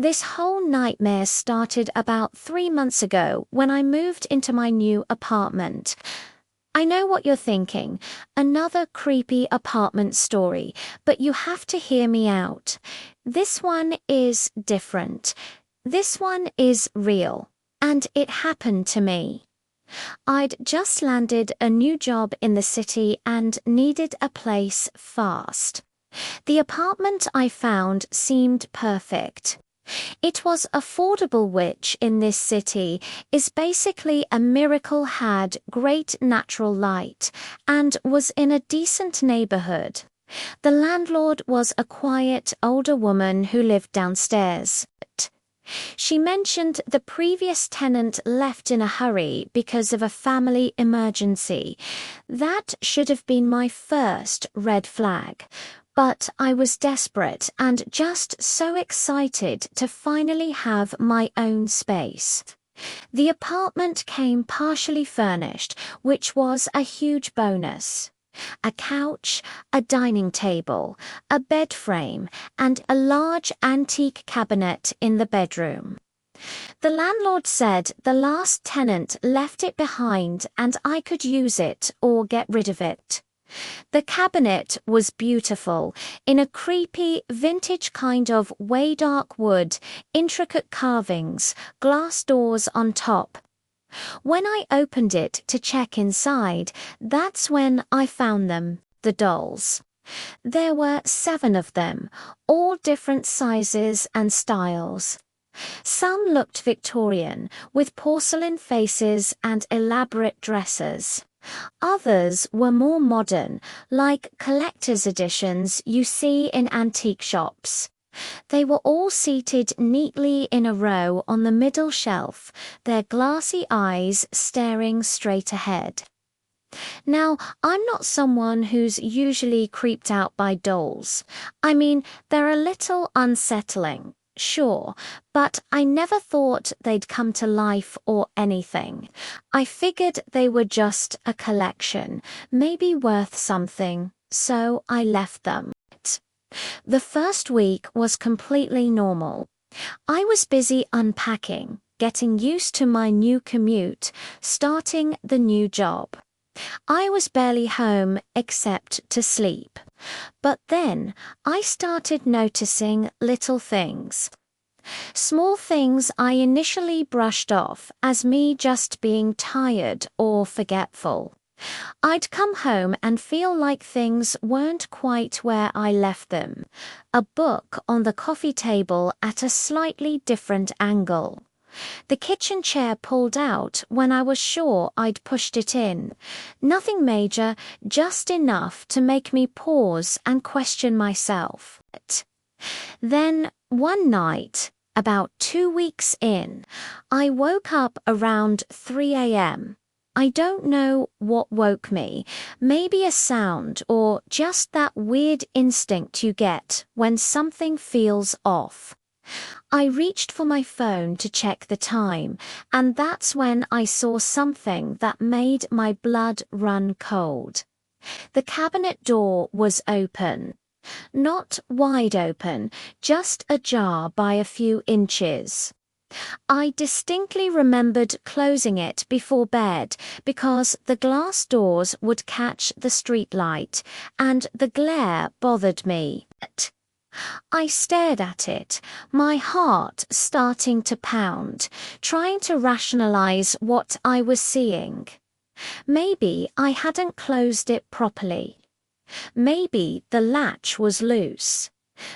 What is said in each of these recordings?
This whole nightmare started about 3 months ago when I moved into my new apartment. I know what you're thinking, another creepy apartment story, but you have to hear me out. This one is different. This one is real, and it happened to me. I'd just landed a new job in the city and needed a place fast. The apartment I found seemed perfect. It was affordable, which in this city is basically a miracle, had great natural light, and was in a decent neighborhood. The landlord was a quiet older woman who lived downstairs. She mentioned the previous tenant left in a hurry because of a family emergency. That should have been my first red flag. But I was desperate and just so excited to finally have my own space. The apartment came partially furnished, which was a huge bonus. A couch, a dining table, a bed frame, and a large antique cabinet in the bedroom. The landlord said the last tenant left it behind and I could use it or get rid of it. The cabinet was beautiful, in a creepy, vintage kind of way, dark wood, intricate carvings, glass doors on top. When I opened it to check inside, that's when I found them, the dolls. There were 7 of them, all different sizes and styles. Some looked Victorian, with porcelain faces and elaborate dresses. Others were more modern, like collector's editions you see in antique shops. They were all seated neatly in a row on the middle shelf, their glassy eyes staring straight ahead. Now, I'm not someone who's usually creeped out by dolls. I mean, they're a little unsettling, sure, but I never thought they'd come to life or anything. I figured they were just a collection, maybe worth something, so I left them. The first week was completely normal. I was busy unpacking, getting used to my new commute, starting the new job. I was barely home except to sleep. But then I started noticing little things. Small things I initially brushed off as me just being tired or forgetful. I'd come home and feel like things weren't quite where I left them. A book on the coffee table at a slightly different angle. The kitchen chair pulled out when I was sure I'd pushed it in. Nothing major, just enough to make me pause and question myself. Then, one night, about 2 weeks in, I woke up around 3 a.m. I don't know what woke me, maybe a sound or just that weird instinct you get when something feels off. I reached for my phone to check the time, and that's when I saw something that made my blood run cold. The cabinet door was open. Not wide open, just ajar by a few inches. I distinctly remembered closing it before bed because the glass doors would catch the street light, and the glare bothered me. I stared at it, my heart starting to pound, trying to rationalize what I was seeing. Maybe I hadn't closed it properly. Maybe the latch was loose.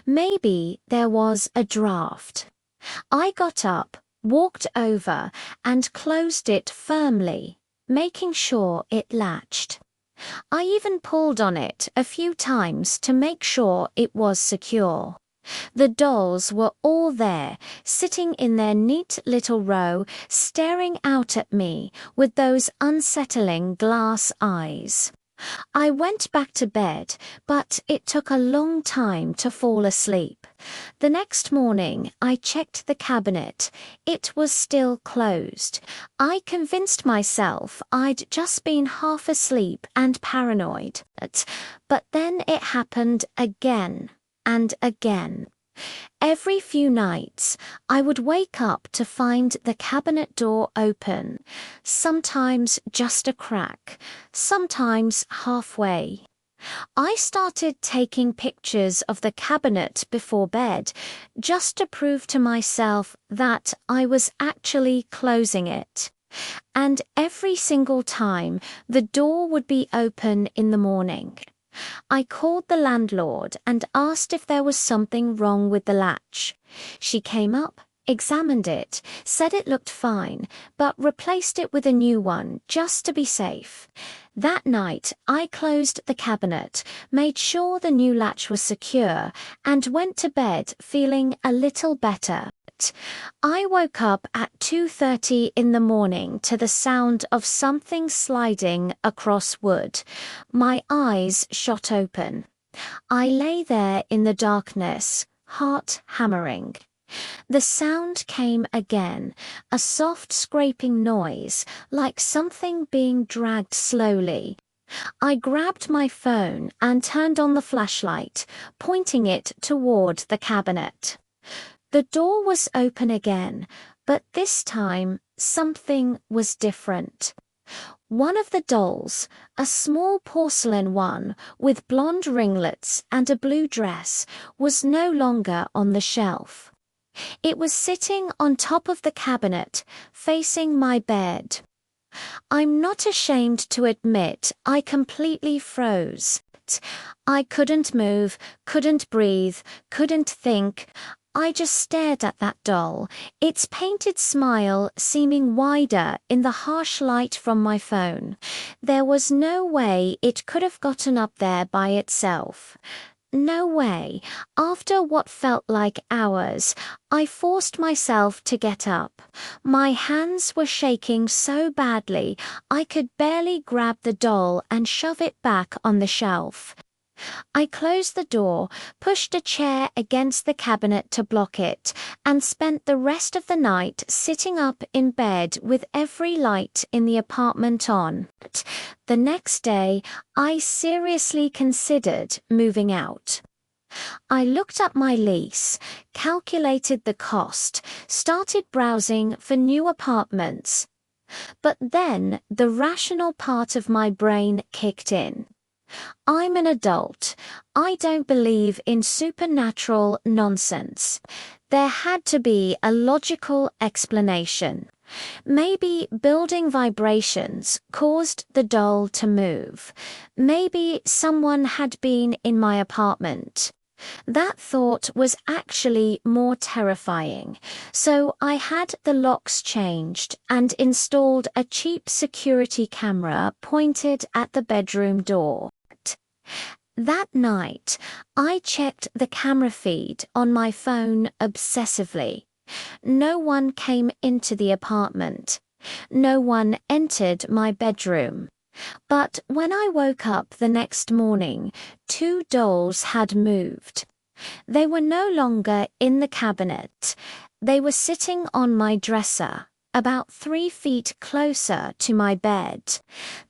Maybe there was a draft. I got up, walked over, and closed it firmly, making sure it latched. I even pulled on it a few times to make sure it was secure. The dolls were all there, sitting in their neat little row, staring out at me with those unsettling glass eyes. I went back to bed, but it took a long time to fall asleep. The next morning, I checked the cabinet. It was still closed. I convinced myself I'd just been half asleep and paranoid. But then it happened again and again. Every few nights, I would wake up to find the cabinet door open, sometimes just a crack, sometimes halfway. I started taking pictures of the cabinet before bed, just to prove to myself that I was actually closing it. And every single time, the door would be open in the morning. I called the landlord and asked if there was something wrong with the latch. She came up, examined it, said it looked fine, but replaced it with a new one just to be safe. That night, I closed the cabinet, made sure the new latch was secure, and went to bed feeling a little better. I woke up at 2:30 in the morning to the sound of something sliding across wood. My eyes shot open. I lay there in the darkness, heart hammering. The sound came again, a soft scraping noise, like something being dragged slowly. I grabbed my phone and turned on the flashlight, pointing it toward the cabinet. The door was open again, but this time something was different. One of the dolls, a small porcelain one with blonde ringlets and a blue dress, was no longer on the shelf. It was sitting on top of the cabinet, facing my bed. I'm not ashamed to admit I completely froze. I couldn't move, couldn't breathe, couldn't think. I just stared at that doll, its painted smile seeming wider in the harsh light from my phone. There was no way it could have gotten up there by itself. No way. After what felt like hours, I forced myself to get up. My hands were shaking so badly I could barely grab the doll and shove it back on the shelf. I closed the door, pushed a chair against the cabinet to block it, and spent the rest of the night sitting up in bed with every light in the apartment on. The next day, I seriously considered moving out. I looked up my lease, calculated the cost, started browsing for new apartments. But then the rational part of my brain kicked in. I'm an adult. I don't believe in supernatural nonsense. There had to be a logical explanation. Maybe building vibrations caused the doll to move. Maybe someone had been in my apartment. That thought was actually more terrifying, so I had the locks changed and installed a cheap security camera pointed at the bedroom door. That night, I checked the camera feed on my phone obsessively. No one came into the apartment. No one entered my bedroom. But when I woke up the next morning, 2 dolls had moved. They were no longer in the cabinet. They were sitting on my dresser, about 3 feet closer to my bed.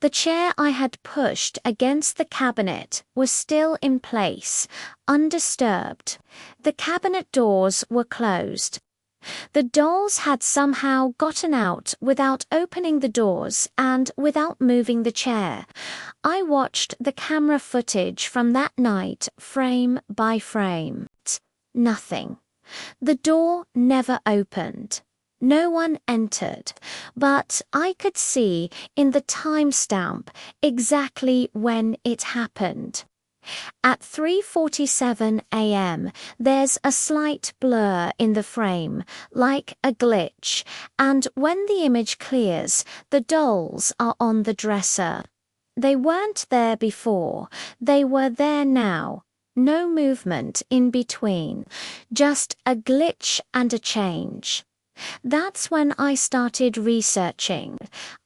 The chair I had pushed against the cabinet was still in place, undisturbed. The cabinet doors were closed. The dolls had somehow gotten out without opening the doors and without moving the chair. I watched the camera footage from that night frame by frame. Nothing. The door never opened. No one entered, but I could see in the timestamp exactly when it happened. At 3:47 a.m., there's a slight blur in the frame, like a glitch, and when the image clears, the dolls are on the dresser. They weren't there before, they were there now. No movement in between, just a glitch and a change. That's when I started researching.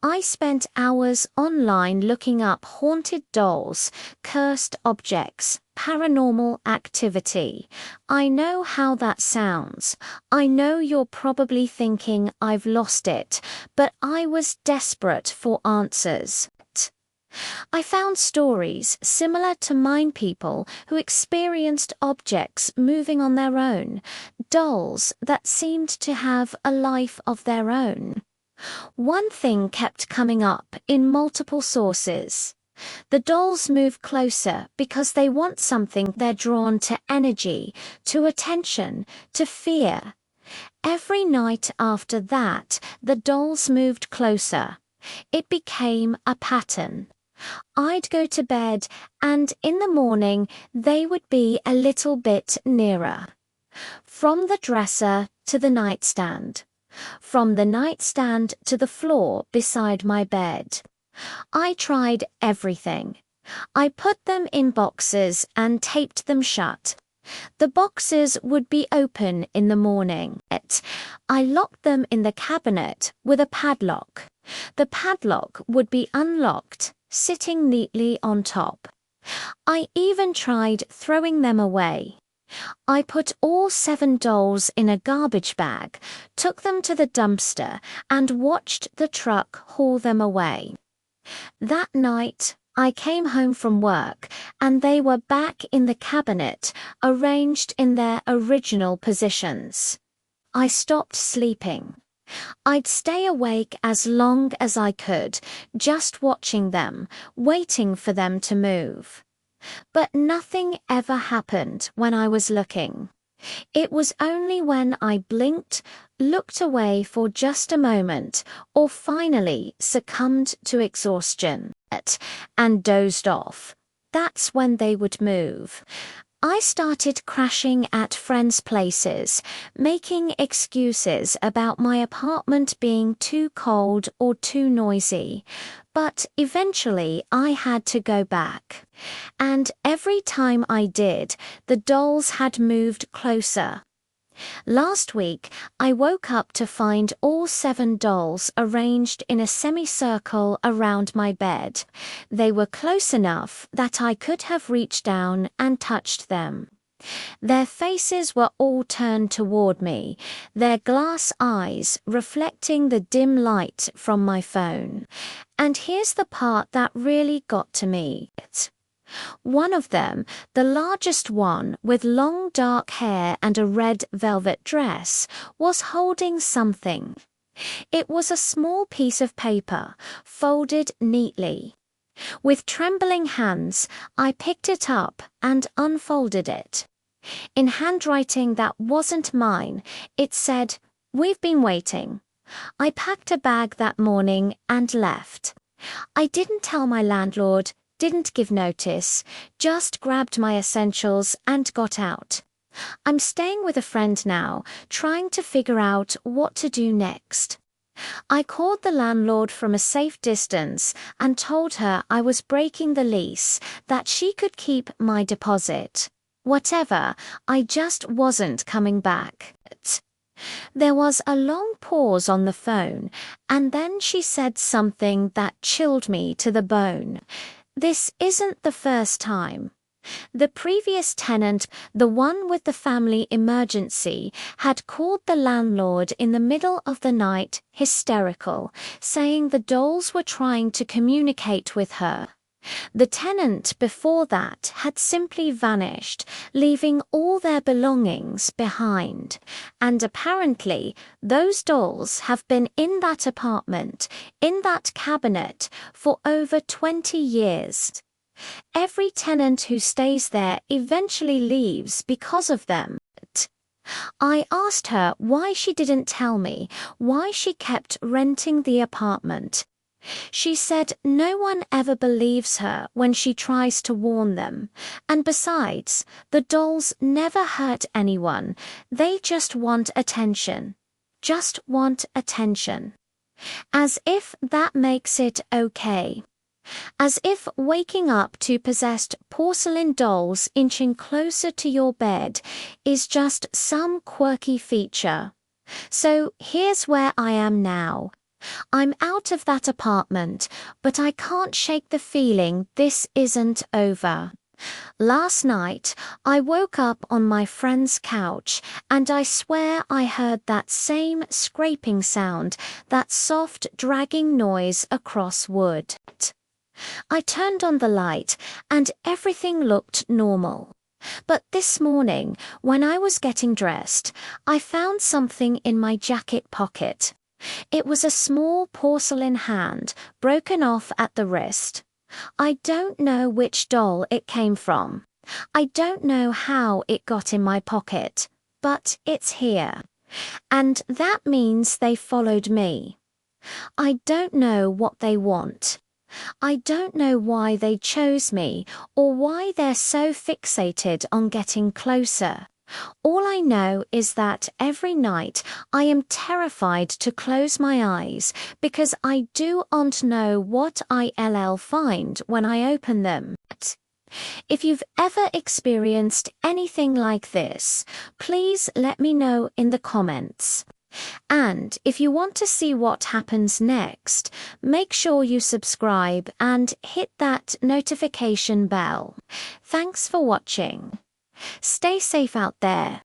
I spent hours online looking up haunted dolls, cursed objects, paranormal activity. I know how that sounds. I know you're probably thinking I've lost it, but I was desperate for answers. I found stories similar to mine, people who experienced objects moving on their own, dolls that seemed to have a life of their own. One thing kept coming up in multiple sources. The dolls move closer because they want something. They're drawn to energy, to attention, to fear. Every night after that, the dolls moved closer. It became a pattern. I'd go to bed, and in the morning, they would be a little bit nearer. From the dresser to the nightstand. From the nightstand to the floor beside my bed. I tried everything. I put them in boxes and taped them shut. The boxes would be open in the morning. I locked them in the cabinet with a padlock. The padlock would be unlocked, sitting neatly on top. I even tried throwing them away. I put all 7 dolls in a garbage bag, took them to the dumpster, and watched the truck haul them away. That night, I came home from work, and they were back in the cabinet, arranged in their original positions. I stopped sleeping. I'd stay awake as long as I could, just watching them, waiting for them to move. But nothing ever happened when I was looking. It was only when I blinked, looked away for just a moment, or finally succumbed to exhaustion, and dozed off. That's when they would move. I started crashing at friends' places, making excuses about my apartment being too cold or too noisy. But eventually I had to go back. And every time I did, the dolls had moved closer. Last week, I woke up to find all 7 dolls arranged in a semicircle around my bed. They were close enough that I could have reached down and touched them. Their faces were all turned toward me, their glass eyes reflecting the dim light from my phone. And here's the part that really got to me. One of them, the largest one with long dark hair and a red velvet dress, was holding something. It was a small piece of paper, folded neatly. With trembling hands, I picked it up and unfolded it. In handwriting that wasn't mine, it said, "We've been waiting." I packed a bag that morning and left. I didn't tell my landlord, didn't give notice, just grabbed my essentials and got out. I'm staying with a friend now, trying to figure out what to do next. I called the landlord from a safe distance and told her I was breaking the lease, that she could keep my deposit. Whatever, I just wasn't coming back. There was a long pause on the phone, and then she said something that chilled me to the bone. This isn't the first time. The previous tenant, the one with the family emergency, had called the landlord in the middle of the night, hysterical, saying the dolls were trying to communicate with her. The tenant before that had simply vanished, leaving all their belongings behind. And apparently, those dolls have been in that apartment, in that cabinet, for over 20 years. Every tenant who stays there eventually leaves because of them. I asked her why she didn't tell me, why she kept renting the apartment. She said no one ever believes her when she tries to warn them, and besides, the dolls never hurt anyone, they just want attention. Just want attention. As if that makes it okay. As if waking up to possessed porcelain dolls inching closer to your bed is just some quirky feature. So here's where I am now. I'm out of that apartment, but I can't shake the feeling this isn't over. Last night, I woke up on my friend's couch, and I swear I heard that same scraping sound, that soft dragging noise across wood. I turned on the light and everything looked normal. But this morning, when I was getting dressed, I found something in my jacket pocket. It was a small porcelain hand, broken off at the wrist. I don't know which doll it came from. I don't know how it got in my pocket, but it's here. And that means they followed me. I don't know what they want. I don't know why they chose me or why they're so fixated on getting closer. All I know is that every night I am terrified to close my eyes because I do not know what I'll find when I open them. If you've ever experienced anything like this, please let me know in the comments. And if you want to see what happens next, make sure you subscribe and hit that notification bell. Thanks for watching. Stay safe out there.